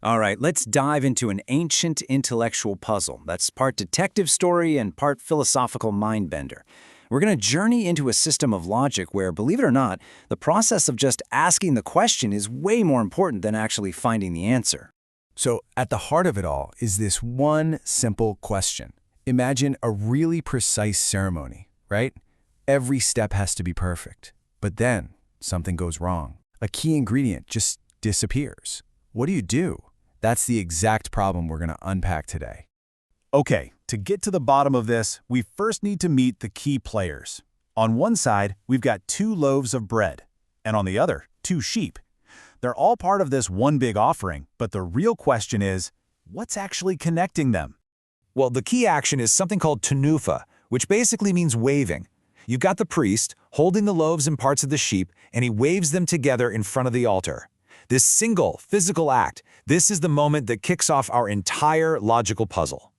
All right, let's dive into an ancient intellectual puzzle that's part detective story and part philosophical mind-bender. We're going to journey into a system of logic where, believe it or not, the process of just asking the question is way more important than actually finding the answer. So at the heart of it all is this one simple question. Imagine a really precise ceremony, right? Every step has to be perfect. But then something goes wrong. A key ingredient just disappears. What do? That's the exact problem we're going to unpack today. Okay, to get to the bottom of this, we first need to meet the key players. On one side, we've got 2 loaves of bread, and on the other, 2 sheep. They're all part of this one big offering, but the real question is, what's actually connecting them? Well, the key action is something called tenufa, which basically means waving. You've got the priest holding the loaves and parts of the sheep, and he waves them together in front of the altar. This single, physical act, this is the moment that kicks off our entire logical puzzle.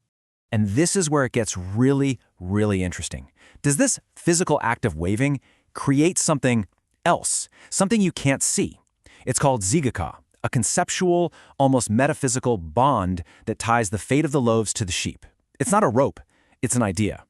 And this is where it gets really, really interesting. Does this physical act of waving create something else, something you can't see? It's called zigaka, a conceptual, almost metaphysical bond that ties the fate of the loaves to the sheep. It's not a rope, it's an idea.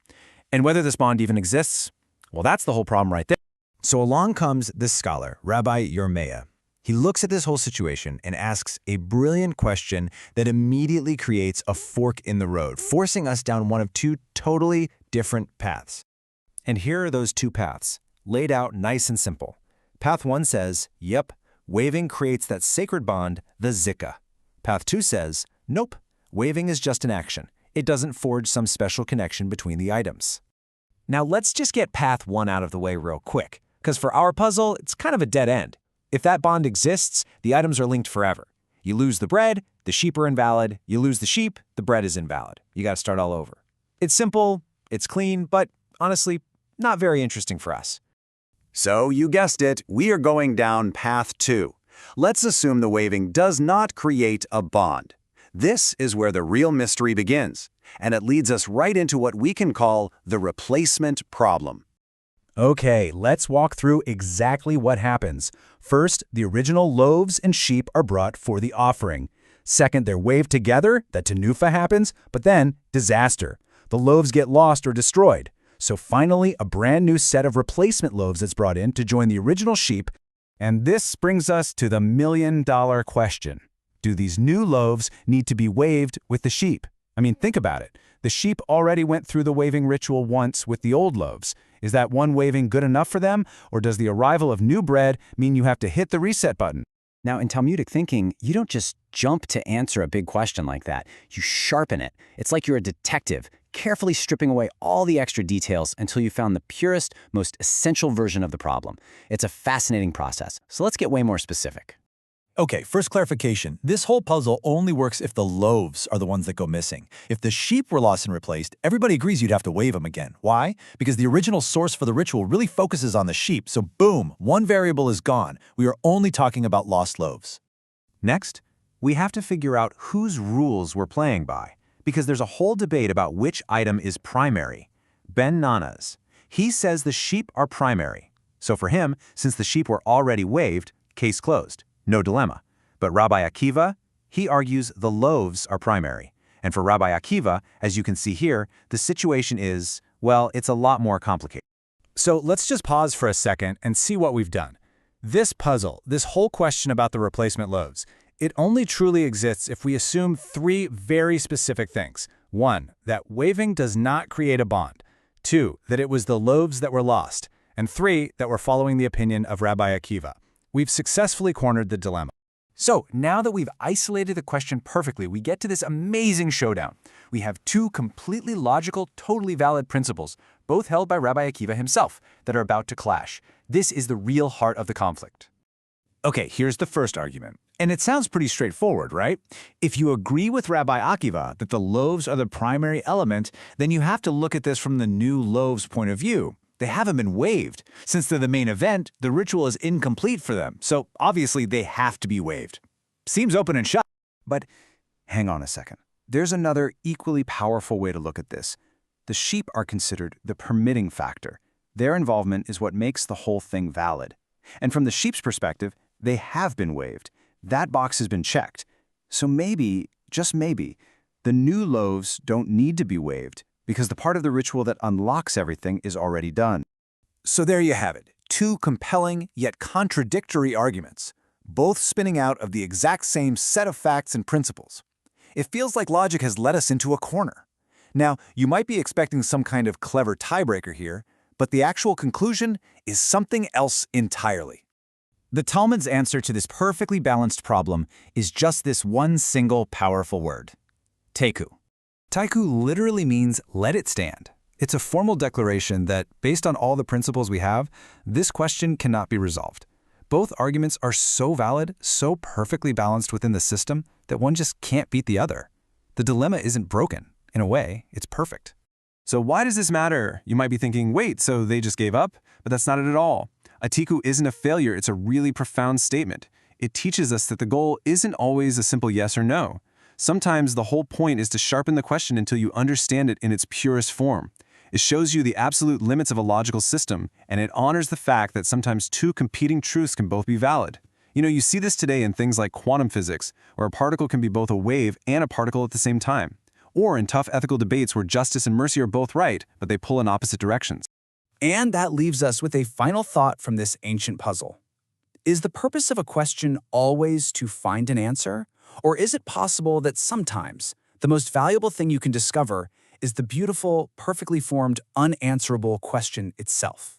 And whether this bond even exists, well, that's the whole problem right there. So along comes this scholar, Rabbi Yirmeya. He looks at this whole situation and asks a brilliant question that immediately creates a fork in the road, forcing us down one of 2 totally different paths. And here are those 2 paths, laid out nice and simple. Path 1 says, yep, waving creates that sacred bond, the zika. Path 2 says, nope, waving is just an action. It doesn't forge some special connection between the items. Now let's just get path 1 out of the way real quick, because for our puzzle, it's kind of a dead end. If that bond exists, the items are linked forever. You lose the bread, the sheep are invalid. You lose the sheep, the bread is invalid. You got to start all over. It's simple, it's clean, but honestly, not very interesting for us. So, you guessed it, we are going down path 2. Let's assume the waving does not create a bond. This is where the real mystery begins, and it leads us right into what we can call the replacement problem. Okay, let's walk through exactly what happens. First, the original loaves and sheep are brought for the offering. Second, they're waved together, that tenufa happens, but then disaster. The loaves get lost or destroyed. So finally, a brand new set of replacement loaves is brought in to join the original sheep. And this brings us to the million-dollar question. Do these new loaves need to be waved with the sheep? I mean, think about it. The sheep already went through the waving ritual once with the old loaves. Is that one waving good enough for them, or does the arrival of new bread mean you have to hit the reset button? Now, in Talmudic thinking, you don't just jump to answer a big question like that. You sharpen it. It's like you're a detective, carefully stripping away all the extra details until you found the purest, most essential version of the problem. It's a fascinating process. So let's get way more specific. Okay, first clarification. This whole puzzle only works if the loaves are the ones that go missing. If the sheep were lost and replaced, everybody agrees you'd have to wave them again. Why? Because the original source for the ritual really focuses on the sheep, so boom, one variable is gone. We are only talking about lost loaves. Next, we have to figure out whose rules we're playing by, because there's a whole debate about which item is primary. Ben Nana's. He says the sheep are primary. So for him, since the sheep were already waved, case closed. No dilemma. But Rabbi Akiva, he argues the loaves are primary. And for Rabbi Akiva, as you can see here, the situation is, well, it's a lot more complicated. So let's just pause for a second and see what we've done. This puzzle, this whole question about the replacement loaves, it only truly exists if we assume 3 very specific things. 1, that waving does not create a bond. 2, that it was the loaves that were lost. And 3, that we're following the opinion of Rabbi Akiva. We've successfully cornered the dilemma. So now that we've isolated the question perfectly, we get to this amazing showdown. We have 2 completely logical, totally valid principles, both held by Rabbi Akiva himself, that are about to clash. This is the real heart of the conflict. Okay, here's the first argument. And it sounds pretty straightforward, right? If you agree with Rabbi Akiva that the loaves are the primary element, then you have to look at this from the new loaves' point of view. They haven't been waved. Since they're the main event, the ritual is incomplete for them, so obviously they have to be waved. Seems open and shut. But hang on a second. There's another equally powerful way to look at this. The sheep are considered the permitting factor. Their involvement is what makes the whole thing valid. And from the sheep's perspective, they have been waved. That box has been checked. So maybe, just maybe, the new loaves don't need to be waved because the part of the ritual that unlocks everything is already done. So there you have it, two compelling yet contradictory arguments, both spinning out of the exact same set of facts and principles. It feels like logic has led us into a corner. Now, you might be expecting some kind of clever tiebreaker here, but the actual conclusion is something else entirely. The Talmud's answer to this perfectly balanced problem is just this one single powerful word: teku. Teku literally means let it stand. It's a formal declaration that, based on all the principles we have, this question cannot be resolved. Both arguments are so valid, so perfectly balanced within the system, that one just can't beat the other. The dilemma isn't broken. In a way, it's perfect. So why does this matter? You might be thinking, wait, so they just gave up? But that's not it at all. A teku isn't a failure, it's a really profound statement. It teaches us that the goal isn't always a simple yes or no. Sometimes the whole point is to sharpen the question until you understand it in its purest form. It shows you the absolute limits of a logical system, and it honors the fact that sometimes two competing truths can both be valid. You see this today in things like quantum physics, where a particle can be both a wave and a particle at the same time. Or in tough ethical debates where justice and mercy are both right, but they pull in opposite directions. And that leaves us with a final thought from this ancient puzzle. Is the purpose of a question always to find an answer? Or is it possible that sometimes the most valuable thing you can discover is the beautiful, perfectly formed, unanswerable question itself?